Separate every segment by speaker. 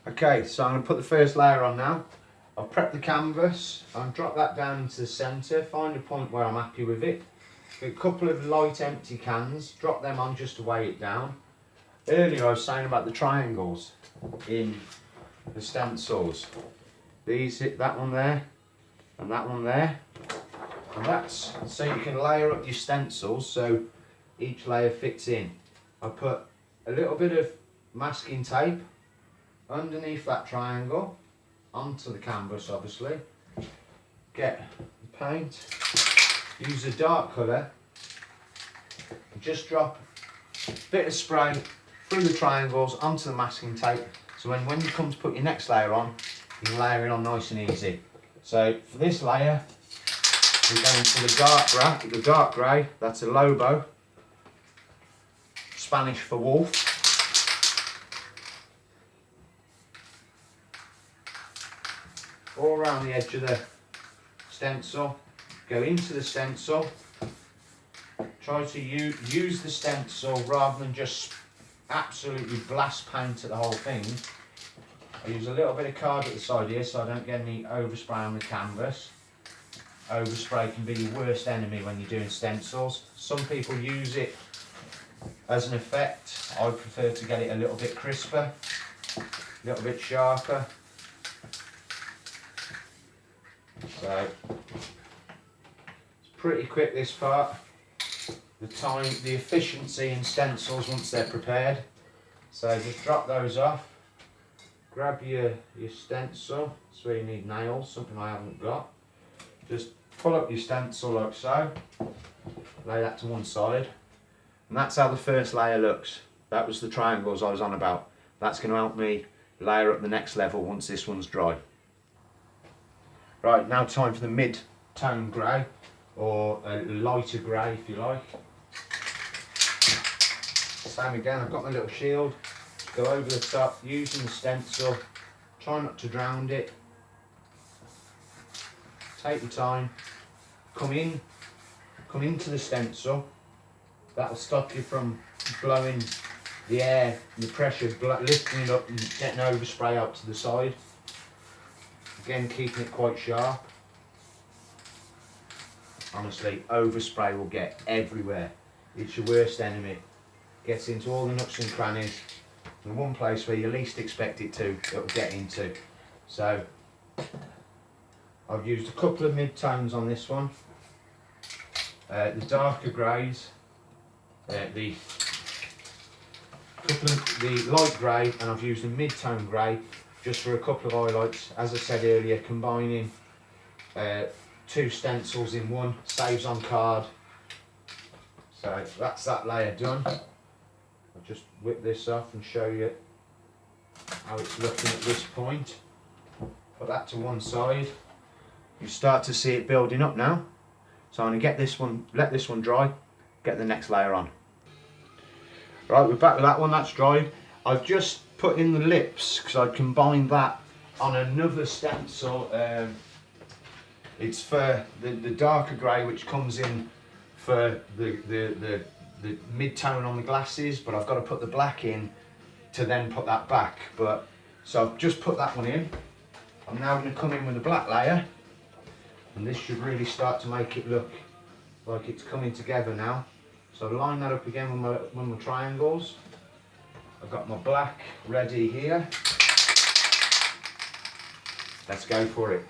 Speaker 1: Okay, so I'm going to put the first layer on now. I've prepped the canvas, I'll drop that down into the centre, find a point where I'm happy with it. Get a couple of light empty cans, drop them on just to weigh it down. Earlier I was saying about the triangles in the stencils. These, that one there, and that one there. And that's so you can layer up your stencils so each layer fits in. I put a little bit of masking tape underneath that triangle, onto the canvas obviously. Get the paint, use a dark colour, and just drop a bit of spray through the triangles onto the masking tape, so when you come to put your next layer on, you can layer it on nice and easy. So for this layer, we're going to the dark grey, that's a Lobo, Spanish for wolf. All around the edge of the stencil, go into the stencil, try to use the stencil rather than just absolutely blast paint at the whole thing. I use a little bit of card at the side here so I don't get any overspray on the canvas. Overspray can be your worst enemy when you're doing stencils. Some people use it as an effect. I prefer to get it a little bit crisper, a little bit sharper. So it's pretty quick this part. The efficiency in stencils once they're prepared. So just drop those off. Grab your stencil. That's where you need nails, something I haven't got. Just pull up your stencil like so. Lay that to one side. And that's how the first layer looks. That was the triangles I was on about. That's going to help me layer up the next level once this one's dry. Right, now time for the mid-tone grey, or a lighter grey if you like. Same again, I've got my little shield. Go over the top using the stencil. Try not to drown it. Take your time. Come into the stencil. That'll stop you from blowing the air, the pressure, lifting it up and getting overspray out to the side. Again, keeping it quite sharp. Honestly, overspray will get everywhere. It's your worst enemy. Gets into all the nooks and crannies. The one place where you least expect it to, it'll get into. So, I've used a couple of mid-tones on this one. The darker greys, the light grey, and I've used a mid-tone grey just for a couple of highlights. As I said earlier, combining two stencils in one saves on card. So that's that layer done. I'll just whip this off and show you how it's looking at this point. Put that to one side. You start to see it building up now. So I'm going to get this one, let this one dry, get the next layer on. Right, we're back with that one, that's dried. I've just put in the lips because I combined that on another stencil. It's for the darker grey, which comes in for the mid-tone on the glasses, but I've got to put the black in to then put that back. But so I've just put that one in. I'm now going to come in with a black layer, and this should really start to make it look like it's coming together now. So line that up again with my triangles. I've got my black ready here. Let's go for it.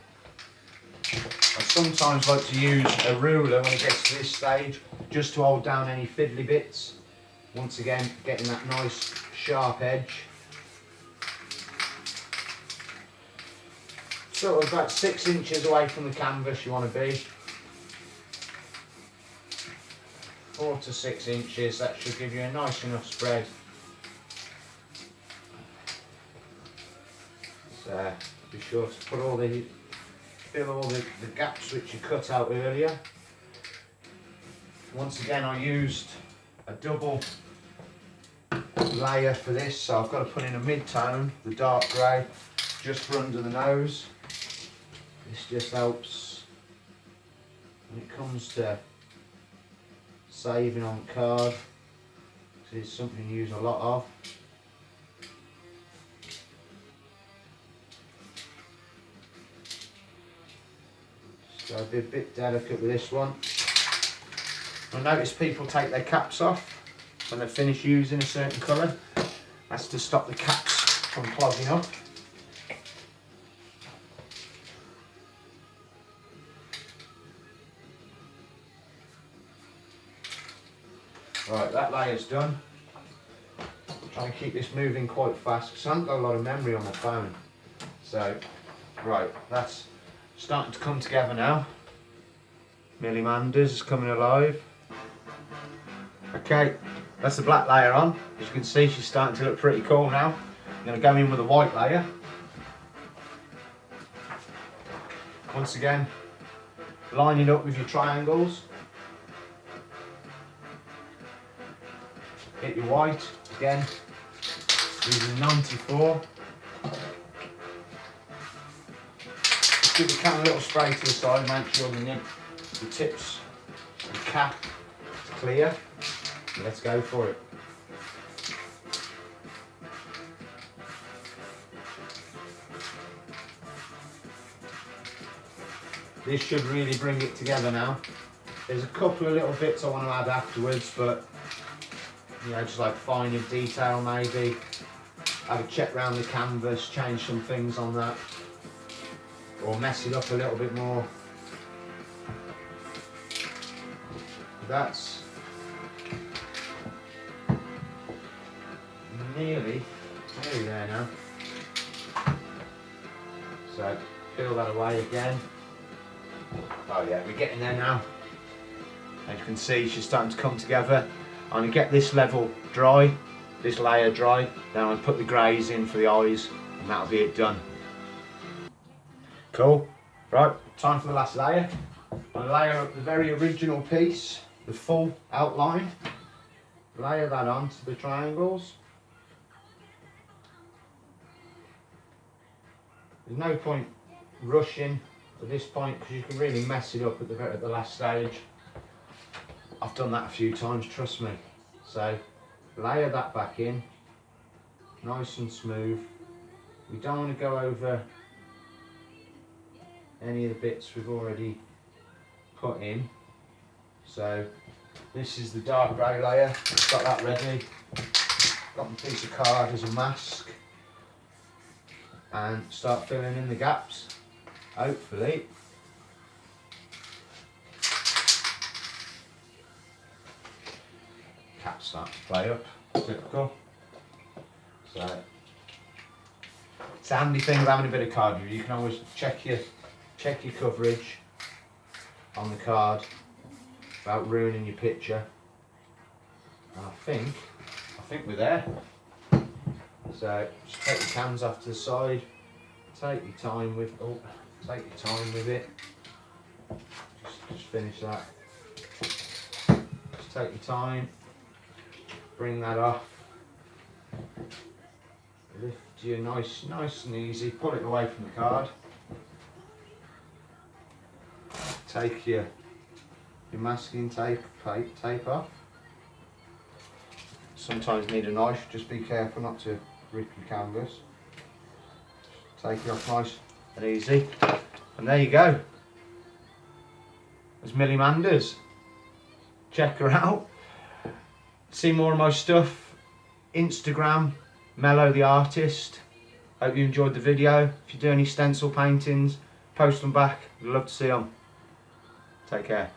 Speaker 1: I sometimes like to use a ruler when it gets to this stage, just to hold down any fiddly bits. Once again, getting that nice sharp edge. Sort of about 6 inches away from the canvas you want to be. 4 to 6 inches, that should give you a nice enough spread. So be sure to put fill all the gaps which you cut out earlier. Once again, I used a double layer for this, so I've got to put in a mid-tone, the dark grey, just for under the nose. This just helps when it comes to saving on card. This is something you use a lot of. So I'll be a bit delicate with this one. I notice people take their caps off when they finish using a certain colour. That's to stop the caps from clogging up. Right, that layer's done. Try and keep this moving quite fast because I haven't got a lot of memory on my phone. So, right, that's starting to come together now. Millimanders is coming alive. Okay, that's the black layer on. As you can see, she's starting to look pretty cool now. I'm going to go in with a white layer. Once again, line it up with your triangles. Get your white, again, using 94. Just give the can a little spray to the side, make sure the tips, the cap is clear. Let's go for it. This should really bring it together now. There's a couple of little bits I want to add afterwards, but you know, just like finer detail maybe. Have a check round the canvas, change some things on that, or mess it up a little bit more. That's nearly there now. So peel that away again. Oh yeah, we're getting there now. As you can see, she's starting to come together. I'm going to get this level dry, this layer dry, then I'll put the greys in for the eyes and that'll be it done. Cool. Right, time for the last layer. I'll layer up the very original piece, the full outline. Layer that onto the triangles. There's no point rushing at this point because you can really mess it up at the last stage. I've done that a few times, trust me. So layer that back in, nice and smooth. We don't want to go over any of the bits we've already put in. So this is the dark grey layer. I've got that ready. Got my piece of card as a mask. And start filling in the gaps, hopefully. Caps start to play up, typical. So it's a handy thing of having a bit of card view. You can always check your coverage on the card without ruining your picture. And I think we're there. So just take your cans off to the side, take your time with it. Just finish that. Just take your time, bring that off. Lift you nice and easy. Pull it away from the card. Take your masking tape off. Sometimes need a knife. Just be careful not to rip your canvas. Take it off nice and easy, and there you go. There's Millimanders. Check her out. See more of my stuff. Instagram, Mellow the Artist. Hope you enjoyed the video. If you do any stencil paintings, post them back. I'd love to see them. Take care.